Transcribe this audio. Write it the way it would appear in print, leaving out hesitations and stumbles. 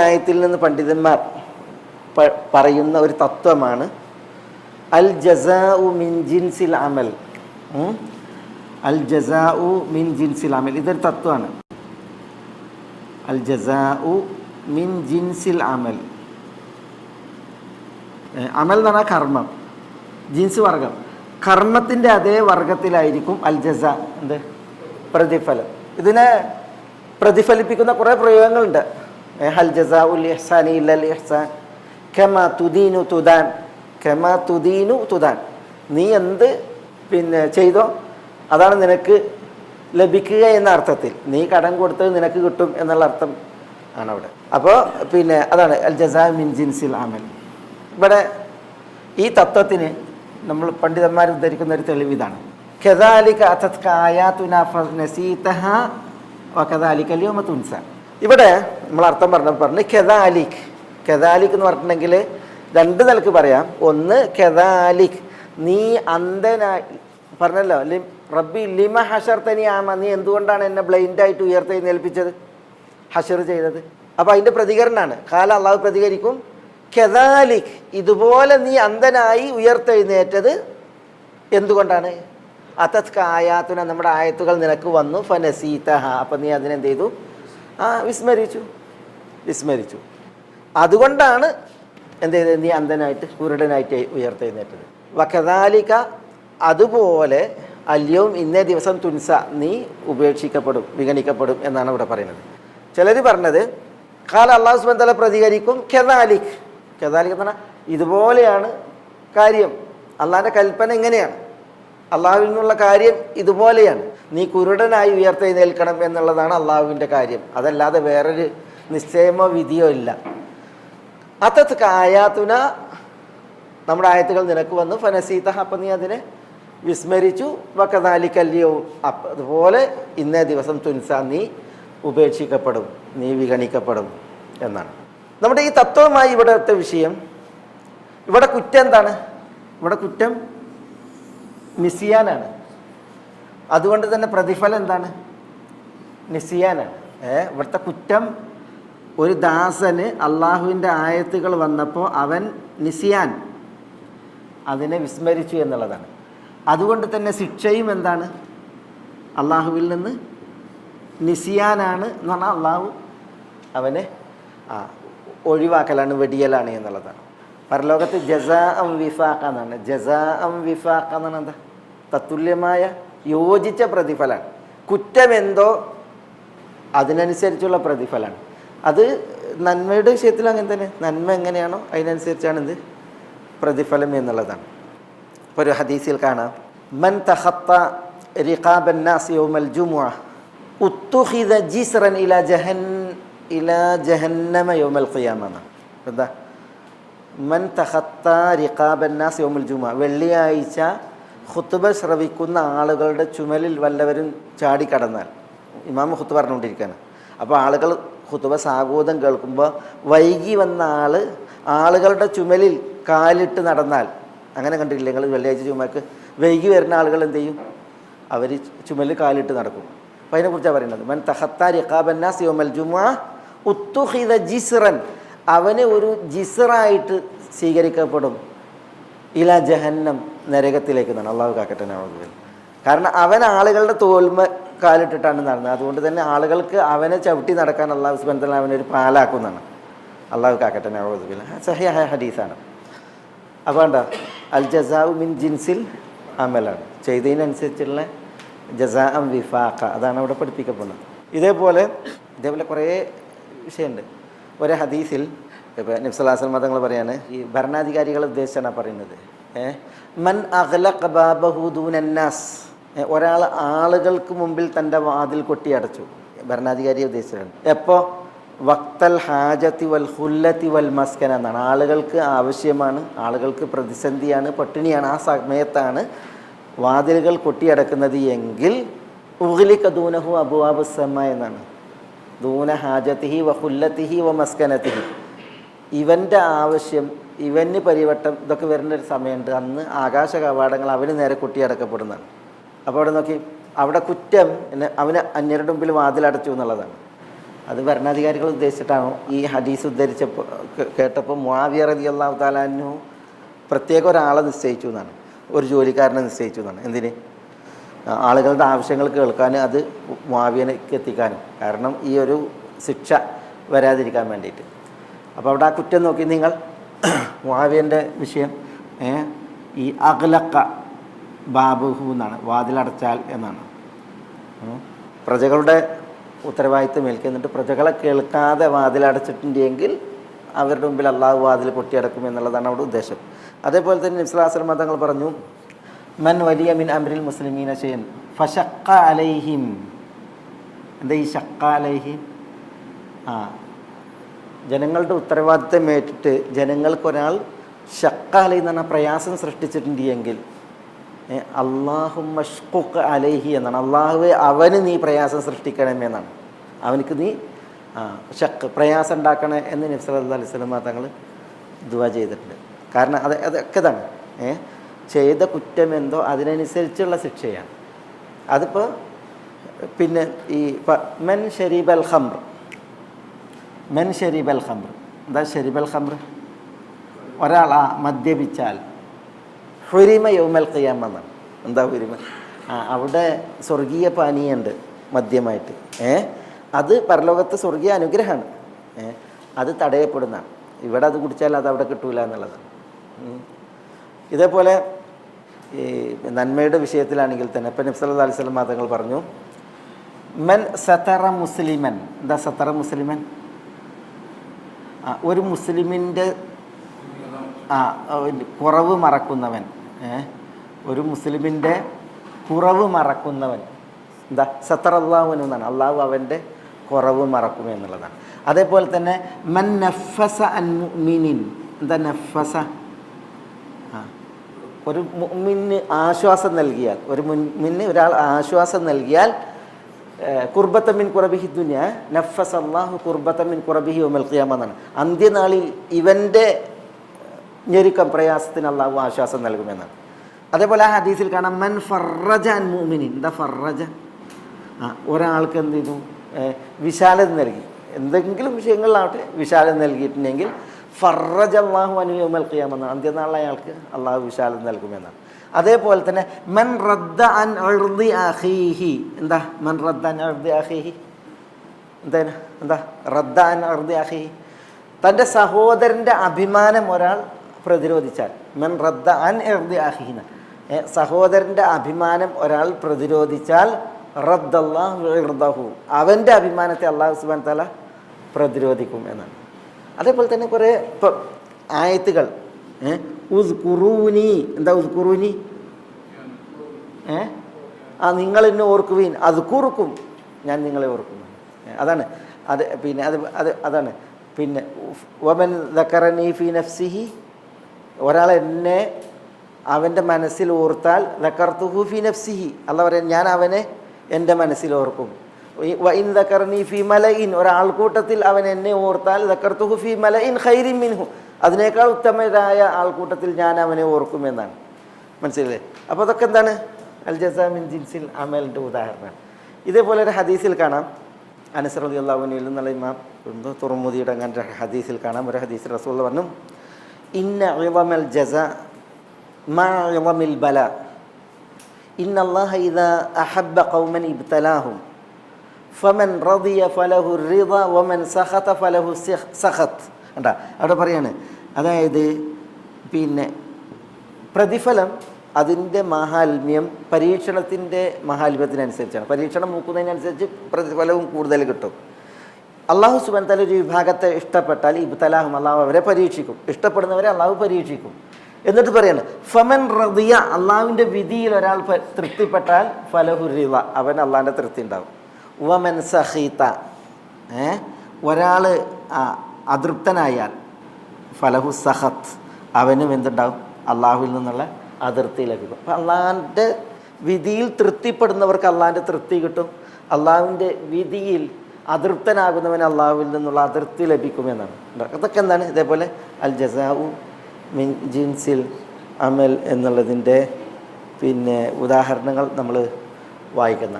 ആയത്തിൽ നിന്ന് പണ്ഡിതന്മാർ പറയുന്ന ഒരു തത്വമാണ് അൽ ജസാഉ മിൻ ജിൻസിൽ അമൽ. അൽ ജസാഉ മിൻ ജിൻസിൽ അമൽ, ഇതൊരു തത്വമാണ്. അൽ ജസാഉ മിൻ ജിൻസിൽ അമൽ. അമൽ എന്ന് പറഞ്ഞാൽ കർമ്മം, ജിൻസ് വർഗം. കർമ്മത്തിൻ്റെ അതേ വർഗത്തിലായിരിക്കും അൽ ജസാ, എന്ത് പ്രതിഫലം. ഇതിനെ പ്രതിഫലിപ്പിക്കുന്ന കുറേ പ്രയോഗങ്ങളുണ്ട്. ഹൽ ജസാഉൽ ഇഹ്സാനി ഇല്ലൽ ഇഹ്സാൻ, കമാ തുദീനു തുദാൻ, കമാ തുദീനു തുദാൻ. നീ എന്ത് ചെയ്തോ അതാണ് നിനക്ക് ലഭിക്കുക എന്ന അർത്ഥത്തിൽ. നീ കടം കൊടുത്തത് നിനക്ക് കിട്ടും എന്നുള്ള അർത്ഥം ആണ് അവിടെ. അപ്പോൾ അതാണ് അൽ ജസാ മിൻ ജിൻസിൽ അമൽ. ഇവിടെ ഈ തത്വത്തിന് നമ്മൾ പണ്ഡിതന്മാർ ഉദ്ധരിക്കുന്ന ഒരു തെളിവ് ഇതാണ്. കദാലിക അതത്ക ആയാതുനാ ഫനസീതഹ വകദാലിക അൽയൗമ തുൻസ. ഇവിടെ നമ്മൾ അർത്ഥം പറഞ്ഞു കദാലിക്. കദാലിക് എന്ന് പറഞ്ഞിട്ടുണ്ടെങ്കിൽ രണ്ട് നിലക്ക് പറയാം. ഒന്ന് കദാലിക്, നീ അന്ധനായി പറഞ്ഞല്ലോ, റബ്ബി ലിമ ഹശർതനി ആമ, നീ എന്തുകൊണ്ടാണ് എന്നെ ബ്ലൈൻഡായിട്ട് ഉയർത്തെഴുന്നേൽപ്പിച്ചത്, ഹഷർ ചെയ്തത്. അപ്പോൾ അതിൻ്റെ പ്രതികരണമാണ്. കാല അള്ളാഹു പ്രതികരിക്കും, കദാലിക്, ഇതുപോലെ നീ അന്ധനായി ഉയർത്തെഴുന്നേറ്റത് എന്തുകൊണ്ടാണ്? അതത്ക ആയാത്തുന, നമ്മുടെ ആയത്തുകൾ നിനക്ക് വന്നു, ഫനസീതഹ, അപ്പം നീ അതിനെന്ത് ചെയ്തു? വിസ്മരിച്ചു. അതുകൊണ്ടാണ് എന്ത് ചെയ്തത്? നീ അന്ധനായിട്ട് കുരുടനായിട്ട് ഉയർത്തെഴുന്നേറ്റത്. വകദാലിക, അതുപോലെ അല്യവും ഇന്നേ ദിവസം തുൻസ, നീ ഉപേക്ഷിക്കപ്പെടും, വിഗണിക്കപ്പെടും എന്നാണ് ഇവിടെ പറയുന്നത്. ചിലർ പറഞ്ഞത് ഖാല അല്ലാഹു സുബ്ഹാനഹു വ തആല പ്രതികരിക്കും കദാലിക്. കദാലിക് എന്ന് പറഞ്ഞാൽ ഇതുപോലെയാണ് കാര്യം, അള്ളാഹിൻ്റെ കൽപ്പന ഇങ്ങനെയാണ്, അള്ളാഹുവിൽ നിന്നുള്ള കാര്യം ഇതുപോലെയാണ്, നീ കുരുടനായി ഉയർത്തെഴുന്നേൽക്കണം എന്നുള്ളതാണ് അള്ളാഹുവിൻ്റെ കാര്യം, അതല്ലാതെ വേറൊരു നിശ്ചയമോ വിധിയോ ഇല്ല. അതത്ക ആയാതുന, നമ്മുടെ ആയത്തുകൾ നിനക്ക് വന്നു, ഫനസീതഹ, അപ്പം നീ അതിനെ വിസ്മരിച്ചു. വകദാലിക അൽയൗം, അതുപോലെ ഇന്നേ ദിവസം തുൻസ, നീ ഉപേക്ഷിക്കപ്പെടും, നീ വിഗണിക്കപ്പെടും എന്നാണ്. നമ്മുടെ ഈ തത്വമായി ഇവിടുത്തെ വിഷയം, ഇവിടെ കുറ്റം എന്താണ്? ഇവിടെ കുറ്റം നിസിയാനാണ്. അതുകൊണ്ട് തന്നെ പ്രതിഫലം എന്താണ്? നിസിയാനാണ്. ഇവിടുത്തെ കുറ്റം ഒരു ദാസന് അള്ളാഹുവിൻ്റെ ആയത്തുകൾ വന്നപ്പോൾ അവൻ നിസിയാൻ, അതിനെ വിസ്മരിച്ചു എന്നുള്ളതാണ്. അതുകൊണ്ട് തന്നെ ശിക്ഷയും എന്താണ്? അള്ളാഹുവിൽ നിന്ന് നിസിയാനാണ് എന്ന് പറഞ്ഞാൽ അള്ളാഹു അവനെ ഒഴിവാക്കലാണ്, വെടിയലാണ് എന്നുള്ളതാണ്. പരലോകത്ത് ജസാ അം വിഫാഖ എന്നാണ്. ജസാ അം വിഫാഖ എന്നാണ് എന്താ? തത്തുല്യമായ യോജിച്ച പ്രതിഫലമാണ്. കുറ്റമെന്തോ അതിനനുസരിച്ചുള്ള പ്രതിഫലമാണ്. അത് നന്മയുടെ വിഷയത്തിൽ അങ്ങനെ തന്നെ, നന്മ എങ്ങനെയാണോ അതിനനുസരിച്ചാണ് ഇത് പ്രതിഫലം എന്നുള്ളതാണ്. ഇപ്പോൾ ഒരു ഹദീസിൽ കാണാം, മൻ തഖത്ത റിഖാബൻ നാസ് യൗമൽ ജുമുഅ ഉത്തുഖിദ ജിസ്റൻ ഇലാ ജഹന്നമ യൗമൽ ഖിയാമ. എന്താ? മൻ തഖത്ത റിഖാബൻ നാസ് യൗമൽ ജുമുഅ, വെള്ളിയാഴ്ച ഖുത്ബ ശ്രവിക്കുന്ന ആളുകളുടെ ചുമലിൽ വല്ലവരും ചാടിക്കടന്നാൽ, ഇമാം ഖുത്ബ പറഞ്ഞുകൊണ്ടിരിക്കുകയാണ്. അപ്പോൾ ആളുകൾ ഖുത്ബ സാഗോദം കേൾക്കുമ്പോൾ വൈകി വന്ന ആളുകളുടെ ചുമലിൽ കാലിട്ട് നടന്നാൽ, അങ്ങനെ കണ്ടിട്ടില്ല നിങ്ങൾ? വെള്ളിയാഴ്ച ചുമക്ക് വൈകി വരുന്ന ആളുകൾ എന്ത് ചെയ്യും? അവർ ചുമലിൽ കാലിട്ട് നടക്കും. അപ്പോൾ അതിനെക്കുറിച്ചാണ് പറയുന്നത്. മൻ തഖത്ത റിഖാബൻ നാസ് യൗമൽ ജുമുഅ ഉത്തുഖിദ ജിസ്റൻ, അവന് ഒരു ജിസ്റായിട്ട് സ്വീകരിക്കപ്പെടും, ഇലാ ജഹന്നം, നരകത്തിലേക്ക് എന്നാണ്. അള്ളാഹു കാക്കട്ടെ. കാരണം അവൻ ആളുകളുടെ തോൽമ കാലിട്ടിട്ടാണ് നടന്നത്. അതുകൊണ്ട് തന്നെ ആളുകൾക്ക് അവനെ ചവിട്ടി നടക്കാൻ അള്ളാഹു സുബ്ഹാനഹു വ തആല അവനൊരു പാലാക്കുന്നതാണ്. അള്ളാഹു കാക്കട്ടെ. സഹിഹായ ഹദീസാണ്. അപ്പോൾ എന്താ? അൽ ജസാഉ മിൻ ജിൻസിൽ അമലാണ്, ചെയ്തതിനനുസരിച്ചുള്ള ജസാ അം വിഫാഖ, അതാണ് അവിടെ പഠിപ്പിക്കപ്പെടുന്നത്. ഇതേപോലെ കുറേ വിഷയമുണ്ട്. ഒരു ഹദീസിൽ ഇപ്പോൾ നബി സല്ലല്ലാഹു അലൈഹി വസല്ലം തങ്ങൾ പറയാണ്, ഈ ഭരണാധികാരികളെ ഉദ്ദേശിച്ചാണ് പറയുന്നത്. മൻ അഗ്ലഖ ബാബഹു ദൂനന്നാസ്, ഒരാൾ ആളുകൾക്ക് മുമ്പിൽ തൻ്റെ വാതിൽ കൊട്ടിയടച്ചു, ഭരണാധികാരിയെ ഉദ്ദേശിച്ചാണ്. എപ്പോൾ? വക്തൽ ഹാജത്തി വൽ ഹുല്ലത്തി വൽ മസ്കന എന്നാണ്. ആളുകൾക്ക് ആവശ്യമാണ്, ആളുകൾക്ക് പ്രതിസന്ധിയാണ്, പട്ടിണിയാണ്, ആ സമയത്താണ് വാതിലുകൾ കൊട്ടിയടക്കുന്നത് എങ്കിൽ ഉഗ്ലിക ദൂനഹു അബ്വാബു സമ്മ എന്നാണ്. ദൂന ഹാജത്തിഹി വ ഹുല്ലത്തിഹി വ മസ്കനത്തിഹി, ഇവൻ്റെ ആവശ്യം, ഇവന് പരിവട്ടം, ഇതൊക്കെ വരുന്നൊരു സമയമുണ്ട്, അന്ന് ആകാശ കവാടങ്ങൾ അവന് നേരെ കൊട്ടിയടക്കപ്പെടുന്നതാണ്. അപ്പോൾ അവിടെ നോക്കി, അവിടെ കുറ്റം അവന് അന്യരുടെ മുമ്പിൽ വാതിലടച്ചു എന്നുള്ളതാണ്. അത് ഭരണാധികാരികൾ ഉദ്ദേശിച്ചിട്ടാണോ ഈ ഹദീസ് ഉദ്ധരിച്ചപ്പോൾ കേട്ടപ്പോൾ മുആവിയ റളിയല്ലാഹു തആല അൻഹു പ്രത്യേക ഒരാളെ നിശ്ചയിച്ചു എന്നാണ്, ഒരു ജോലിക്കാരനെ നിശ്ചയിച്ചു എന്നാണ്. എന്തിന്? ആളുകളുടെ ആവശ്യങ്ങൾ കേൾക്കാൻ, അത് മുആവിയക്ക് എത്തിക്കാനും, കാരണം ഈ ഒരു ശിക്ഷ വരാതിരിക്കാൻ വേണ്ടിയിട്ട്. അപ്പോൾ അവിടെ ആ കുറ്റം നോക്കി നിങ്ങൾ. മുആവിയൻ്റെ വിഷയം ഈ അഗ്ലഖ ബാബുഹു എന്നാണ്, വാതിലടച്ചാൽ എന്നാണ്. പ്രജകളുടെ ഉത്തരവാദിത്വം ഏൽക്കുന്നിട്ട് പ്രജകളെ കേൾക്കാതെ വാതിലടച്ചിട്ടുണ്ടെങ്കിൽ അവരുടെ മുമ്പിൽ അള്ളാഹു വാതിൽ പൊട്ടിയടക്കും എന്നുള്ളതാണ് അവിടെ ഉദ്ദേശം. അതേപോലെ തന്നെ നബി സ്വല്ലല്ലാഹു അലൈഹി വസല്ലം തങ്ങൾ പറഞ്ഞു, മൻ വലിയ മിൻ അംരിൽ മുസ്ലിമീന ഷൈഅൻ ഫശഖ്ഖ അലൈഹിം. എന്താ ഈ ശഖ്ഖ അലൈഹിം? ജനങ്ങളുടെ ഉത്തരവാദിത്തം ഏറ്റിട്ട് ജനങ്ങൾക്കൊരാൾ ശഖ്ഖ അലൈഹി എന്ന് പറഞ്ഞാൽ പ്രയാസം സൃഷ്ടിച്ചിട്ടുണ്ടെങ്കിൽ അല്ലാഹുമ്മ ശ്ഖുഖ് അലൈഹി എന്നാണ്, അള്ളാഹുവെ അവന് നീ പ്രയാസം സൃഷ്ടിക്കണമേ എന്നാണ്, അവനക്ക് നീ ഷഖ് പ്രയാസം ഉണ്ടാക്കണേ എന്ന് നബി സല്ലല്ലാഹു അലൈഹി വസല്ലം തങ്ങൾ ദുആ ചെയ്തിട്ടുണ്ട്. കാരണം അതൊക്കെ ഇതാണ്, ചെയ്ത കുറ്റം എന്തോ അതിനനുസരിച്ചുള്ള ശിക്ഷയാണ്. അതിപ്പോൾ പിന്നെ ഈ മെൻ ഷരീബൽ ഖംർ, മെൻ ഷരീബൽ ഖംർ, എന്താ ഷരീബൽ ഖംർ? ഒരാൾ മദ്യപിച്ചാൽ ഹുരിമ യൗമൽ ഖിയാമ എന്നാണ്. എന്താ ഹുരിമ? അവിടെ സ്വർഗീയ പാനീയുണ്ട് മദ്യമായിട്ട്, അത് പരലോകത്ത് സ്വർഗീയ അനുഗ്രഹമാണ്, അത് തടയപ്പെടുന്നതാണ്. ഇവിടെ അത് കുടിച്ചാൽ അത് അവിടെ കിട്ടൂല എന്നുള്ളതാണ്. ഇതേപോലെ ഈ നന്മയുടെ വിഷയത്തിലാണെങ്കിൽ തന്നെ ഇപ്പം നബി സല്ലല്ലാഹു അലൈഹി വസല്ലം തങ്ങൾ പറഞ്ഞു, മൻ സതറ മുസ്ലിമൻ. എന്താ സതറ മുസ്ലിമൻ? ഒരു മുസ്ലിമിൻ്റെ കുറവ് മറക്കുന്നവൻ, ഒരു മുസ്ലിമിൻ്റെ കുറവ് മറക്കുന്നവൻ, എന്താ സത്തറല്ലാഹു എന്നാണ്, അള്ളാഹു അവൻ്റെ കുറവ് മറക്കും എന്നുള്ളതാണ്. അതേപോലെ തന്നെ മൻ നഫസ അൻ മുഅ്മിനിൻ. എന്താ നഫസ? ഒരു മുഅ്മിന് ആശ്വാസം നൽകിയാൽ, ഒരു മുഅ്മിന് ഒരാൾ ആശ്വാസം നൽകിയാൽ കുർബത മിൻ ഖുറബിഹി ദുനിയ നഫസ അല്ലാഹു കുർബത മിൻ ഖുറബിഹി യൗമൽ ഖിയാമ എന്നാണ്. അന്ത്യനാളിൽ ഇവൻ്റെ ഞെരുക്കം പ്രയാസത്തിന് അള്ളാഹു ആശ്വാസം നൽകുമെന്നാണ്. അതേപോലെ ആ ഹദീസിൽ കാണാം മൻ ഫറജ അൻ മുഅ്മിനിൻ. എന്താ ഫറജ? ഒരാൾക്ക് എന്ത് ചെയ്തു? വിശാലത നൽകി, എന്തെങ്കിലും വിഷയങ്ങളിലാവട്ടെ വിശാലത നൽകിയിട്ടുണ്ടെങ്കിൽ ഫറജ അല്ലാഹു അൻഹു യൗമൽ ഖിയാമ എന്നാണ്, അന്ത്യനാളിൽ അയാൾക്ക് അള്ളാഹു വിശാലത നൽകുമെന്നാണ്. അതേപോലെ തന്നെ മൻ റദ്ദ അൻ അർദി അഖീഹി. എന്താ മൻ റദ്ദ അൻ അർദി അഖീഹി? എന്താ റദ്ദ അൻ അർദി അഖീഹി? തൻ്റെ സഹോദരൻ്റെ അഭിമാനം ഒരാൾ പ്രതിരോധിച്ചാൽ, മൻ റദ്ദ അൻ ഇർദി അഖീഹി, സഹോദരൻ്റെ അഭിമാനം ഒരാൾ പ്രതിരോധിച്ചാൽ റദ്ദല്ലാഹു ഇർദഹു, അവൻ്റെ അഭിമാനത്തെ അല്ലാഹു സുബ്ഹാനഹു വ തആല പ്രതിരോധിക്കും എന്നാണ്. അതേപോലെ തന്നെ കുറേ ആയത്തുകൾ, ഉസ്കുറൂനി. എന്താ ഉസ്കുറൂനി? നിങ്ങൾ എന്നെ ഓർക്കുവീൻ, അദ്കുറുക്കും, ഞാൻ നിങ്ങളെ ഓർക്കും. അതാണ് അത്. പിന്നെ അതാണ് പിന്നെ വമൻ ദക്കറനി ഫീ നഫ്സിഹി, ഒരാൾ എന്നെ അവൻ്റെ മനസ്സിൽ ഓർത്താൽ ദക്കർതുഹു ഫീ നഫ്സിഹി, അല്ലാഹു പറയാൻ ഞാൻ അവനെ എൻ്റെ മനസ്സിൽ ഓർക്കും. വഇൻ ദക്കറനി ഫീ മലഇൻ, ഒരാൾക്കൂട്ടത്തിൽ അവൻ എന്നെ ഓർത്താൽ ദക്കർതുഹു ഫീ മലഇൻ ഖൈറിൻ മിൻഹു, അതിനേക്കാൾ ഉത്തമരായ ആൾക്കൂട്ടത്തിൽ ഞാൻ അവനെ ഓർക്കുമെന്നാണ്. മനസ്സിലല്ലേ? അപ്പോൾ അതൊക്കെ എന്താണ്? അൽ ജസാ മിൻ ജിൻസിൽ അമലിൻ്റെ ഉദാഹരണമാണ്. ഇതേപോലെ ഒരു ഹദീസിൽ കാണാം, അനസ് റളിയല്ലാഹു അൻഹു എന്നുള്ള ഇമാം തുർമുദിയുടെ അങ്ങനെ ഹദീസിൽ കാണാം, ഒരു ഹദീസിൽ റസൂലുള്ളാഹി പറഞ്ഞു, ഇന്ന ഇളമൽ ജസാ മാ ഇളമിൽ ബലാ ഇന്നല്ലാഹ ഇദാ അഹബ്ബ ഖൗമൻ ഇബ്തലാഹും ഫമൻ റദിയ ഫലഹു റിദ വമൻ സഖത ഫലഹു സഖത്. കണ്ടാ അവിടെ പറയാണ്, അതായത് പിന്നെ പ്രതിഫലം അതിൻ്റെ മഹാത്മ്യം പരീക്ഷണത്തിൻ്റെ മഹാത്മ്യത്തിനനുസരിച്ചാണ്. പരീക്ഷണം നോക്കുന്നതിനനുസരിച്ച് പ്രതിഫലവും കൂടുതൽ കിട്ടും. അള്ളാഹു സുബ്ഹാനഹു വ തആല ഒരു വിഭാഗത്തെ ഇഷ്ടപ്പെട്ടാൽ ഇബ്തലാഹും, അള്ളാഹു അവരെ പരീക്ഷിക്കും, ഇഷ്ടപ്പെടുന്നവരെ അള്ളാഹു പരീക്ഷിക്കും. എന്നിട്ട് പറയാണ് ഫമൻ റദിയ, അള്ളാഹുവിൻ്റെ വിധിയിൽ ഒരാൾ തൃപ്തിപ്പെട്ടാൽ ഫലഹു റിദ, അവൻ അള്ളാഹിൻ്റെ തൃപ്തി ഉണ്ടാവും. വമൻ സഖീത, ഒരാൾ അതൃപ്തനായാൽ ഫലഹു സഖത്ത്, അവനും എന്തുണ്ടാവും? അള്ളാഹുവിൽ നിന്നുള്ള അതിർത്തി ലഭിക്കും. അപ്പം അള്ളാഹിൻ്റെ വിധിയിൽ തൃപ്തിപ്പെടുന്നവർക്ക് അള്ളാഹിൻ്റെ തൃപ്തി കിട്ടും, അള്ളാഹുവിൻ്റെ വിധിയിൽ അതൃപ്തനാകുന്നവന് അള്ളാഹുവിൽ നിന്നുള്ള അതിർത്തി ലഭിക്കുമെന്നാണ്. അതൊക്കെ എന്താണ്? ഇതേപോലെ അൽ ജസാഉ മിൻ ജിൻസിൽ അമൽ എന്നുള്ളതിൻ്റെ പിന്നെ ഉദാഹരണങ്ങൾ നമ്മൾ വായിക്കുന്നതാണ്.